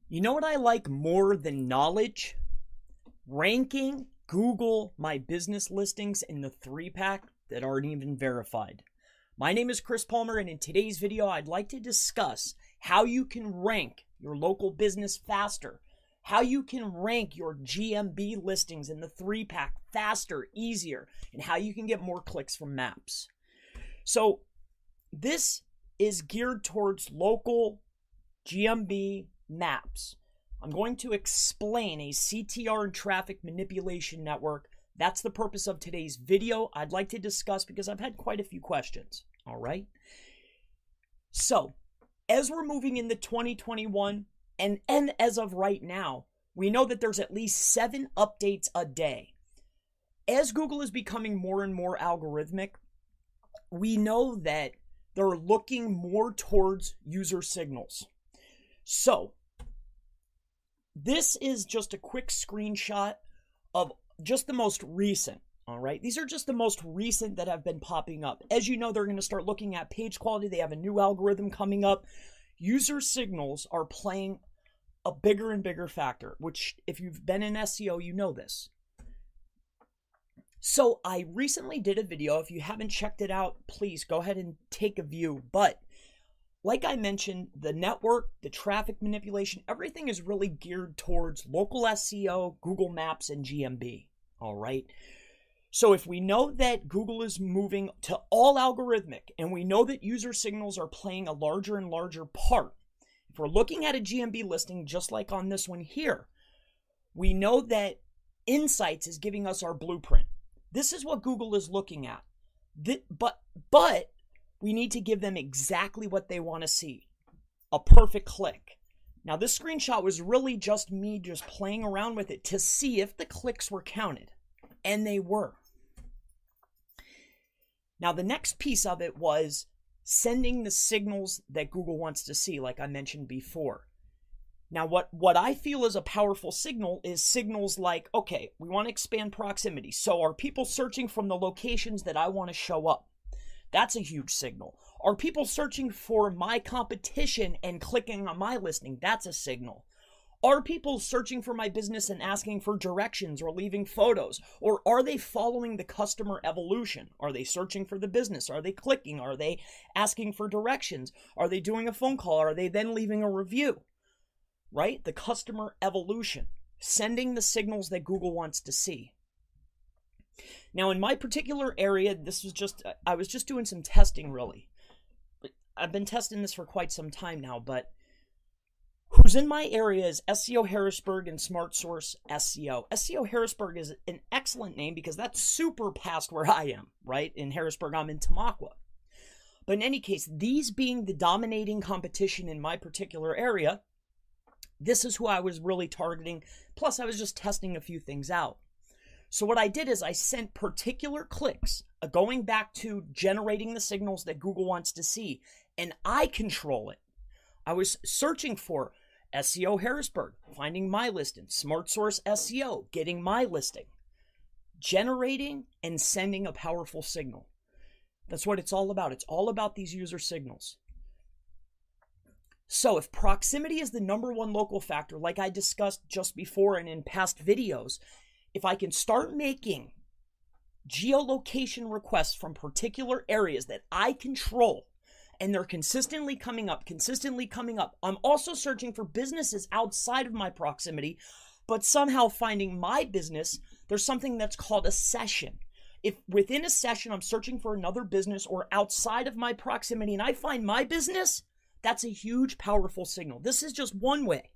You know what I like more than knowledge? Ranking Google My Business listings in the 3-pack that aren't even verified. My name is Chris Palmer, and in today's video, I'd like to discuss how you can rank your local business faster, how you can rank your GMB listings in the 3-pack faster, easier, and how you can get more clicks from maps. So this is geared towards local GMB maps. I'm going to explain a CTR and traffic manipulation network. That's the purpose of today's video. I'd like to discuss because I've had quite a few questions. All right. So as we're moving into 2021 and as of right now, we know that there's at least 7 updates a day. As Google is becoming more and more algorithmic, we know that they're looking more towards user signals. So this is just a quick screenshot of just the most recent, all right? These are just the most recent that have been popping up. As you know, they're going to start looking at page quality. They have a new algorithm coming up. User signals are playing a bigger and bigger factor, which if you've been in SEO, you know this. So I recently did a video. If you haven't checked it out, please go ahead and take a view. But like I mentioned, the network, the traffic manipulation, everything is really geared towards local SEO, Google Maps, and GMB. All right. So if we know that Google is moving to all algorithmic, and we know that user signals are playing a larger and larger part, if we're looking at a GMB listing, just like on this one here, we know that Insights is giving us our blueprint. This is what Google is looking at. But we need to give them exactly what they want to see. A perfect click. Now this screenshot was really just me just playing around with it to see if the clicks were counted. And they were. Now the next piece of it was sending the signals that Google wants to see, like I mentioned before. Now what I feel is a powerful signal is signals like, okay, we want to expand proximity. So are people searching from the locations that I want to show up? That's a huge signal. Are people searching for my competition and clicking on my listing? That's a signal. Are people searching for my business and asking for directions or leaving photos? Or are they following the customer evolution? Are they searching for the business? Are they clicking? Are they asking for directions? Are they doing a phone call? Are they then leaving a review? Right? The customer evolution. Sending the signals that Google wants to see. Now, in my particular area, I was just doing some testing, really. I've been testing this for quite some time now, but who's in my area is SEO Harrisburg and Smart Source SEO. SEO Harrisburg is an excellent name because that's super past where I am, right? In Harrisburg, I'm in Tamaqua. But in any case, these being the dominating competition in my particular area, this is who I was really targeting. Plus, I was just testing a few things out. So what I did is I sent particular clicks going back to generating the signals that Google wants to see, and I control it. I was searching for SEO Harrisburg, finding my listing, Smart Source SEO, getting my listing, generating and sending a powerful signal. That's what it's all about. It's all about these user signals. So if proximity is the #1 local factor, like I discussed just before and in past videos, if I can start making geolocation requests from particular areas that I control, and they're consistently coming up, I'm also searching for businesses outside of my proximity, but somehow finding my business, there's something that's called a session. If within a session I'm searching for another business or outside of my proximity and I find my business, that's a huge, powerful signal. This is just one way.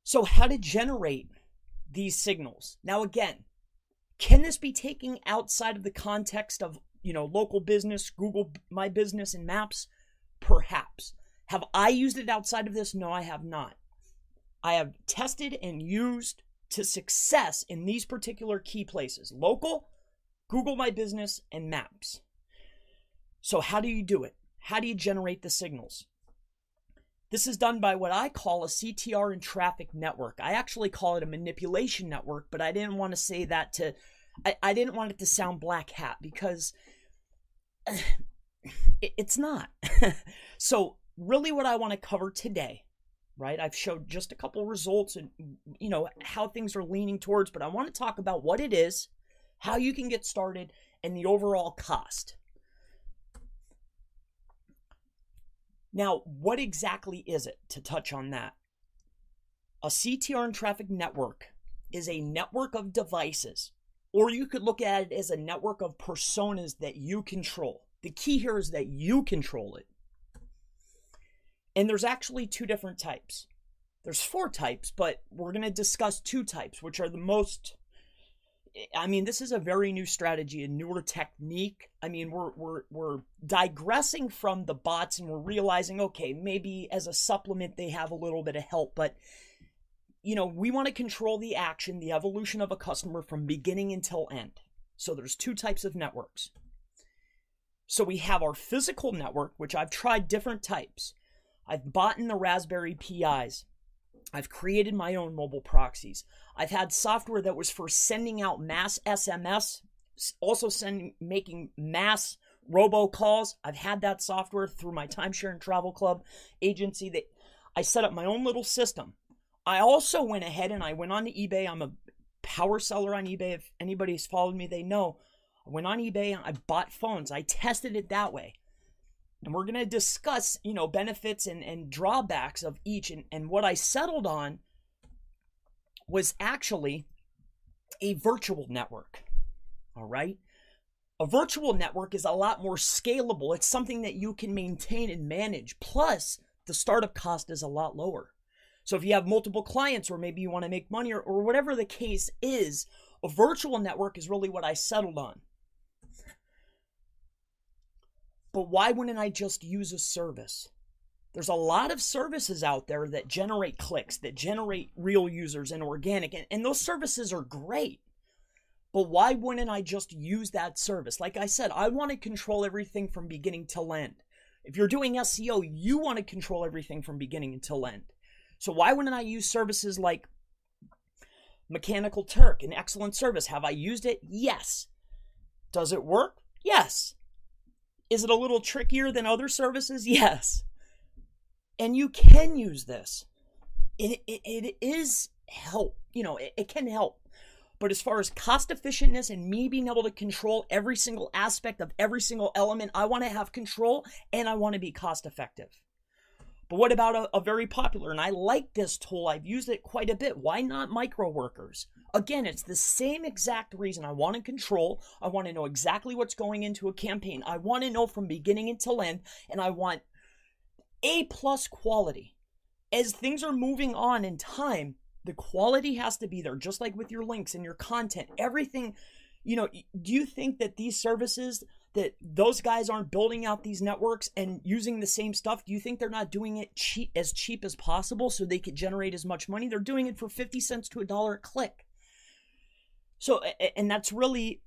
So how to generate these signals. Now again, can this be taken outside of the context of, local business, Google My Business and Maps? Perhaps. Have I used it outside of this? No, I have not. I have tested and used to success in these particular key places: local, Google My Business, and Maps. So how do you do it? How do you generate the signals? This is done by what I call a CTR and traffic network. I actually call it a manipulation network, but I didn't want to say that I didn't want it to sound black hat because it's not. So really what I want to cover today right? I've showed just a couple results and, how things are leaning towards, but I want to talk about what it is, how you can get started, and the overall cost. Now, what exactly is it, to touch on that? A CTR and traffic network is a network of devices, or you could look at it as a network of personas that you control. The key here is that you control it. And there's actually two different types. There's 4 types, but we're going to discuss 2 types, which are the most... this is a very new strategy, a newer technique. We're digressing from the bots, and we're realizing, okay, maybe as a supplement they have a little bit of help, but we want to control the action, the evolution of a customer from beginning until end. So there's 2 types of networks. So we have our physical network, which I've tried different types. I've bought in the Raspberry Pis. I've created my own mobile proxies. I've had software that was for sending out mass SMS, also making mass robocalls. I've had that software through my timeshare and travel club agency. That I set up my own little system. I also went ahead and I went on to eBay. I'm a power seller on eBay. If anybody's followed me, they know. I went on eBay and I bought phones. I tested it that way. And we're going to discuss, benefits and drawbacks of each. And what I settled on was actually a virtual network. All right? A virtual network is a lot more scalable. It's something that you can maintain and manage. Plus, the startup cost is a lot lower. So if you have multiple clients, or maybe you want to make money, or whatever the case is, a virtual network is really what I settled on. But why wouldn't I just use a service? There's a lot of services out there that generate clicks, that generate real users and organic, and those services are great. But why wouldn't I just use that service? Like I said, I want to control everything from beginning till end. If you're doing SEO, you want to control everything from beginning until end. So why wouldn't I use services like Mechanical Turk, an excellent service? Have I used it? Yes. Does it work? Yes. Is it a little trickier than other services? Yes. And you can use this. It is help. It can help. But as far as cost efficientness and me being able to control every single aspect of every single element, I want to have control and I want to be cost effective. But what about a very popular, and I like this tool, I've used it quite a bit. Why not micro workers? Again, it's the same exact reason. I want to control. I want to know exactly what's going into a campaign. I want to know from beginning until end, and I want A+ quality. As things are moving on in time, the quality has to be there, just like with your links and your content. Everything, do you think that these services, that those guys aren't building out these networks and using the same stuff? Do you think they're not doing it cheap as possible so they could generate as much money? They're doing it for 50 cents to $1 a click. So, and that's really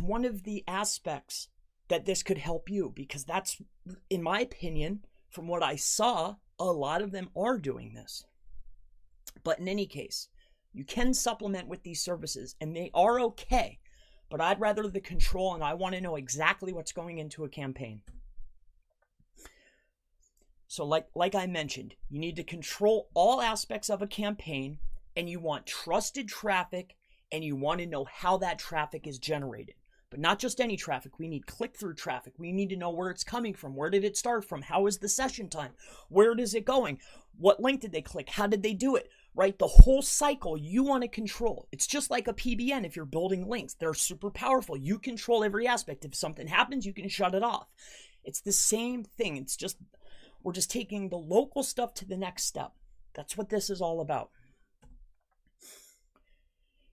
one of the aspects that this could help you, because that's, in my opinion, from what I saw, a lot of them are doing this. But in any case, you can supplement with these services and they are okay. But I'd rather the control, and I want to know exactly what's going into a campaign. So like I mentioned, you need to control all aspects of a campaign, and you want trusted traffic, and you want to know how that traffic is generated. But not just any traffic. We need click-through traffic. We need to know where it's coming from. Where did it start from? How is the session time? Where is it going? What link did they click? How did they do it? Right? The whole cycle you want to control. It's just like a PBN if you're building links. They're super powerful. You control every aspect. If something happens, you can shut it off. It's the same thing. It's just, we're just taking the local stuff to the next step. That's what this is all about.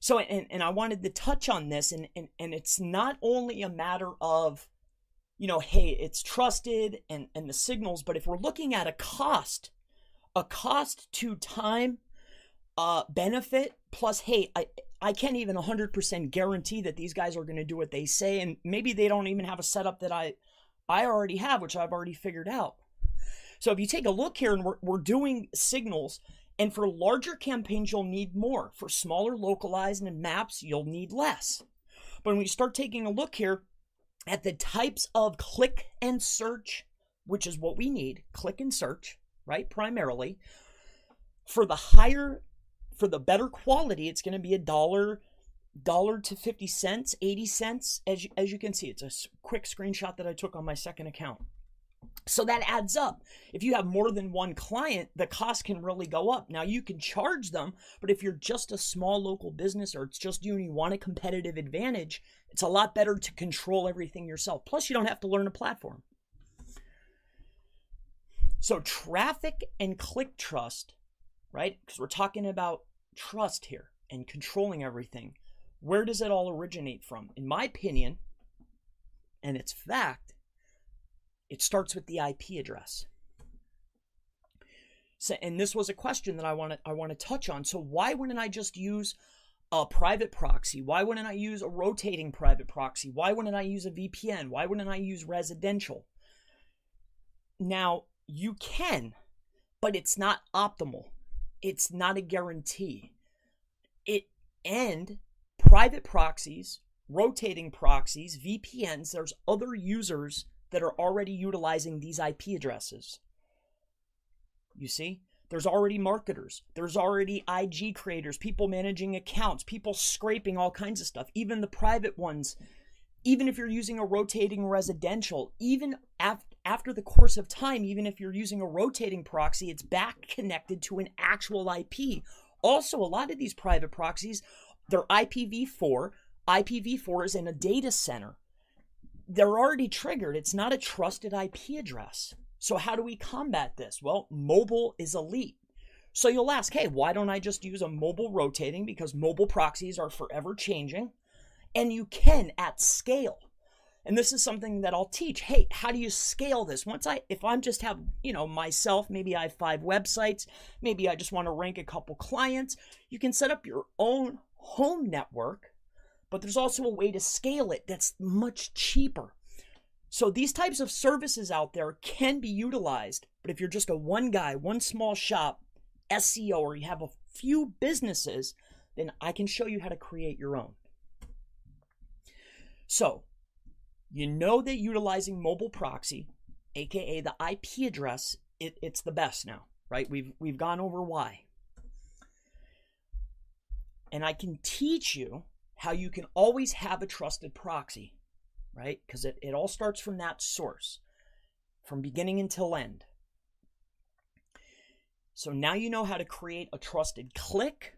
So, and I wanted to touch on this, and it's not only a matter of, hey, it's trusted and the signals, but if we're looking at a cost to time, benefit, plus, hey, I can't even 100% guarantee that these guys are going to do what they say, and maybe they don't even have a setup that I already have, which I've already figured out. So if you take a look here, and we're doing signals, and for larger campaigns, you'll need more. For smaller, localized, and maps, you'll need less. But when you start taking a look here at the types of click and search, which is what we need, click and search, right? Primarily. For the better quality, it's going to be $1 to 50 cents, 80 cents. As you can see, it's a quick screenshot that I took on my second account. So that adds up. If you have more than one client, the cost can really go up. Now you can charge them, but if you're just a small local business or it's just you and you want a competitive advantage, it's a lot better to control everything yourself. Plus, you don't have to learn a platform. So traffic and click trust, right? Because we're talking about trust here and controlling everything. Where does it all originate from? In my opinion, and it's fact, it starts with the IP address. So, and this was a question that I want to touch on. So why wouldn't I just use a private proxy? Why wouldn't I use a rotating private proxy? Why wouldn't I use a VPN? Why wouldn't I use residential? Now, you can, but it's not optimal. It's not a guarantee. And private proxies, rotating proxies, VPNs, there's other users that are already utilizing these IP addresses. You see? There's already marketers. There's already IG creators, people managing accounts, people scraping all kinds of stuff. Even the private ones, even if you're using a rotating residential, even after the course of time, even if you're using a rotating proxy, it's back connected to an actual IP. Also, a lot of these private proxies, they're IPv4. IPv4 is in a data center. They're already triggered. It's not a trusted IP address. So how do we combat this? Well, mobile is elite. So you'll ask, hey, why don't I just use a mobile rotating? Because mobile proxies are forever changing. And you can at scale. And this is something that I'll teach. Hey, how do you scale this? If I'm just have, myself, maybe I have 5 websites, maybe I just want to rank a couple clients, you can set up your own home network, but there's also a way to scale it that's much cheaper. So these types of services out there can be utilized, but if you're just a one small shop, SEO, or you have a few businesses, then I can show you how to create your own. So, you know that utilizing mobile proxy, aka the IP address, it's the best now, right? We've gone over why. And I can teach you how you can always have a trusted proxy, right? Because it all starts from that source, from beginning until end. So now you know how to create a trusted click,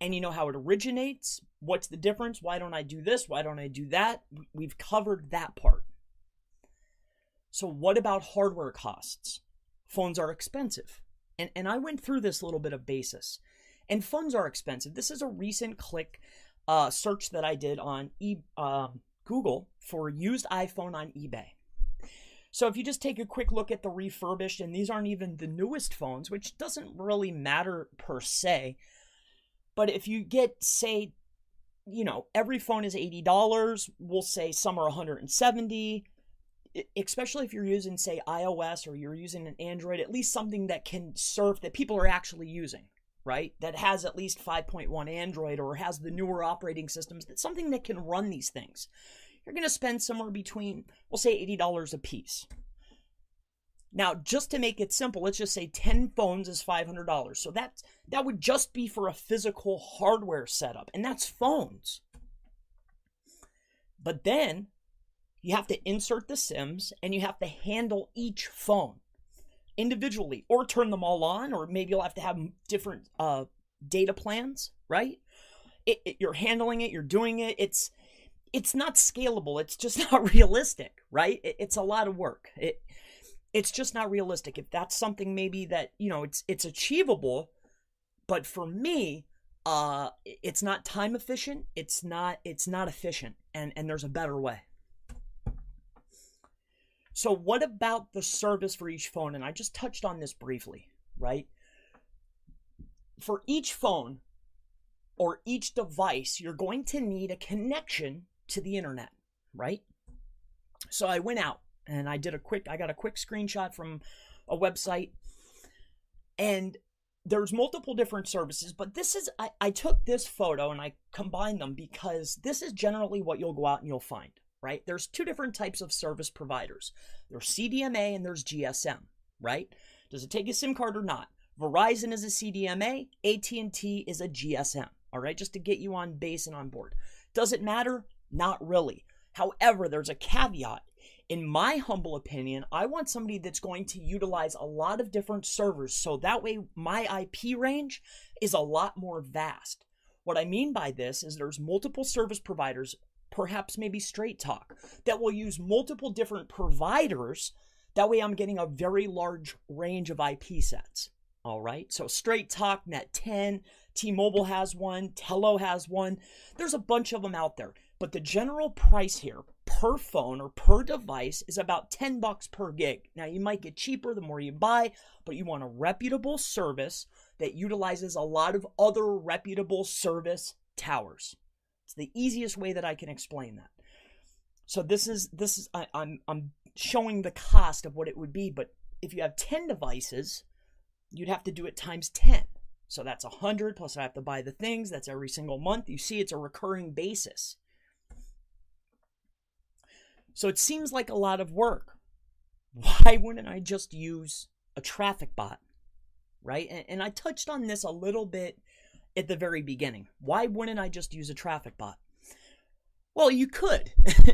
and you know how it originates. What's the difference? Why don't I do this? Why don't I do that? We've covered that part. So what about hardware costs? Phones are expensive. And I went through this little bit of basis. And phones are expensive. This is a recent click search that I did on Google for used iPhone on eBay. So if you just take a quick look at the refurbished, and these aren't even the newest phones, which doesn't really matter per se, but if you get, say, every phone is $80, we'll say some are $170, especially if you're using, say, iOS, or you're using an Android, at least something that can serve, that people are actually using, right? That has at least 5.1 Android, or has the newer operating systems, that's something that can run these things. You're going to spend somewhere between, we'll say, $80 a piece. Now, just to make it simple, let's just say 10 phones is $500. So that would just be for a physical hardware setup, and that's phones. But then you have to insert the SIMs, and you have to handle each phone individually, or turn them all on, or maybe you'll have to have different data plans, right? You're handling it, you're doing it. It's not scalable. It's just not realistic, right? It's a lot of work. It's just not realistic. If that's something maybe that, it's achievable, but for me, it's not time efficient. It's not efficient, and there's a better way. So what about the service for each phone? And I just touched on this briefly, right? For each phone or each device, you're going to need a connection to the internet, right? So I went out and I got a quick screenshot from a website, and there's multiple different services, but I took this photo and I combined them because this is generally what you'll go out and you'll find, right? There's 2 different types of service providers. There's CDMA and there's GSM, right? Does it take a SIM card or not? Verizon is a CDMA, AT&T is a GSM, all right, just to get you on base and on board. Does it matter? Not really. However, there's a caveat. In my humble opinion, I want somebody that's going to utilize a lot of different servers, so that way my IP range is a lot more vast. What I mean by this is there's multiple service providers, perhaps maybe Straight Talk, that will use multiple different providers. That way I'm getting a very large range of IP sets. All right, so Straight Talk, Net 10, T-Mobile has one, Tello has one. There's a bunch of them out there. But the general price here per phone or per device is about $10 per gig. Now, you might get cheaper the more you buy, but you want a reputable service that utilizes a lot of other reputable service towers. It's the easiest way that I can explain that. So I'm showing the cost of what it would be, but if you have 10 devices, you'd have to do it times 10. So that's 100 plus I have to buy the things. That's every single month. You see, it's a recurring basis. So it seems like a lot of work. Why wouldn't I just use a traffic bot, right? And I touched on this a little bit at the very beginning. Why wouldn't I just use a traffic bot? Well, you could,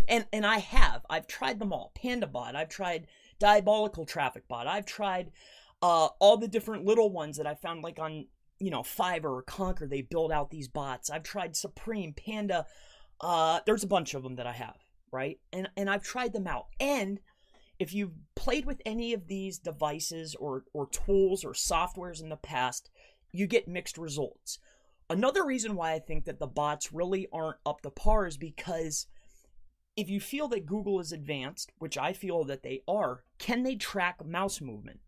and I have. I've tried them all. PandaBot. I've tried Diabolical Traffic Bot. I've tried all the different little ones that I found, like on Fiverr or Conquer. They build out these bots. I've tried Supreme, Panda. There's a bunch of them that I have. Right? And I've tried them out. And if you've played with any of these devices or tools or softwares in the past, you get mixed results. Another reason why I think that the bots really aren't up to par is because if you feel that Google is advanced, which I feel that they are, can they track mouse movement?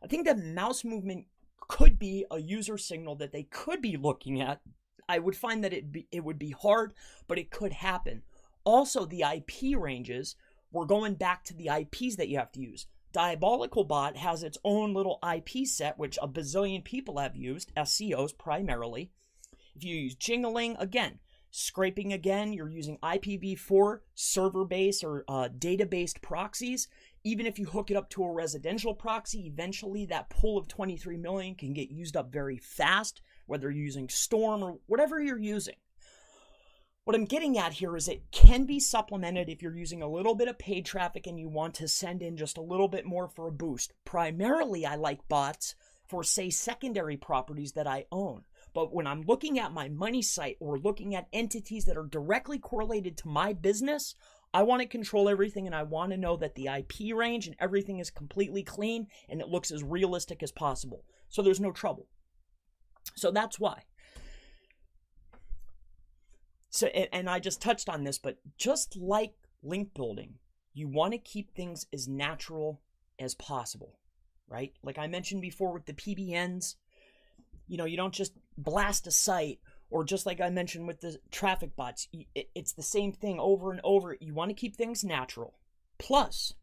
I think that mouse movement could be a user signal that they could be looking at. I would find that it would be hard, but it could happen. Also, the IP ranges, we're going back to the IPs that you have to use. Diabolical Bot has its own little IP set, which a bazillion people have used, SEOs primarily. If you use Jingling, again, scraping again, you're using IPv4, server-based or data-based proxies. Even if you hook it up to a residential proxy, eventually that pool of 23 million can get used up very fast, whether you're using Storm or whatever you're using. What I'm getting at here is it can be supplemented if you're using a little bit of paid traffic and you want to send in just a little bit more for a boost. Primarily, I like bots for, say, secondary properties that I own. But when I'm looking at my money site or looking at entities that are directly correlated to my business, I want to control everything and I want to know that the IP range and everything is completely clean and it looks as realistic as possible. So there's no trouble. So that's why. So, and I just touched on this, but just like link building, you want to keep things as natural as possible, right? Like I mentioned before with the PBNs, you don't just blast a site, or just like I mentioned with the traffic bots, it's the same thing over and over. You want to keep things natural. Plus,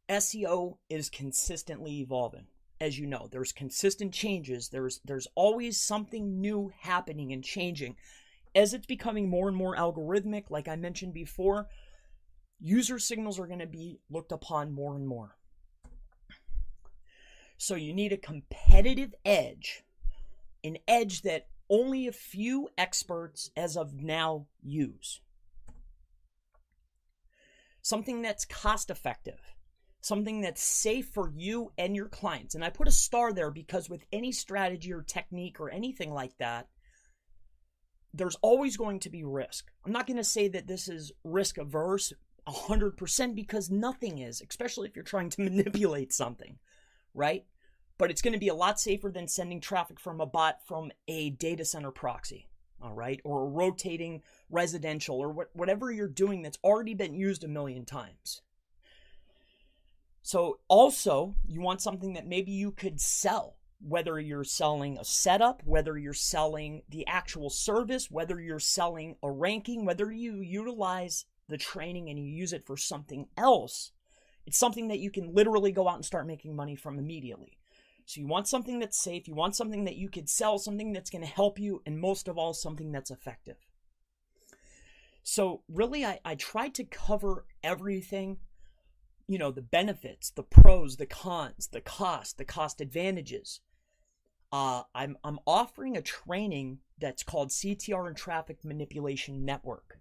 SEO is consistently evolving. As you know, there's consistent changes. There's always something new happening and changing. As it's becoming more and more algorithmic, like I mentioned before, user signals are going to be looked upon more and more. So you need a competitive edge, an edge that only a few experts as of now use. Something that's cost effective. Something that's safe for you and your clients. And I put a star there because with any strategy or technique or anything like that, there's always going to be risk. I'm not going to say that this is risk averse 100% because nothing is, especially if you're trying to manipulate something, right? But it's going to be a lot safer than sending traffic from a bot from a data center proxy, all right? Or a rotating residential or whatever you're doing that's already been used a million times. So also, you want something that maybe you could sell, whether you're selling a setup, whether you're selling the actual service, whether you're selling a ranking, whether you utilize the training and you use it for something else. It's something that you can literally go out and start making money from immediately. So you want something that's safe, you want something that you could sell, something that's going to help you, and most of all, something that's effective. So really, I tried to cover everything. the benefits, the pros, the cons, the cost advantages. I'm offering a training that's called CTR and Traffic Manipulation Network.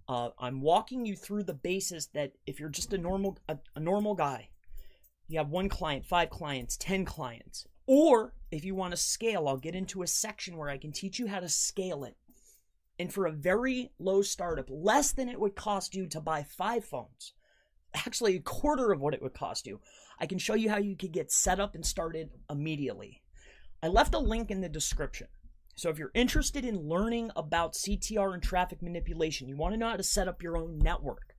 I'm walking you through the basis that if you're just a normal guy, you have 1 client, 5 clients, 10 clients, or if you want to scale, I'll get into a section where I can teach you how to scale it. And for a very low startup, less than it would cost you to buy 5 phones, actually a quarter of what it would cost you, I can show you how you could get set up and started immediately. I left a link in the description. So if you're interested in learning about CTR and traffic manipulation, you want to know how to set up your own network,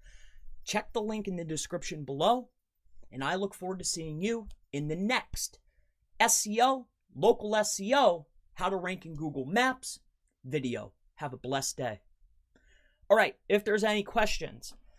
check the link in the description below, and I look forward to seeing you in the next SEO, local SEO, how to rank in Google Maps video. Have a blessed day. All right, if there's any questions,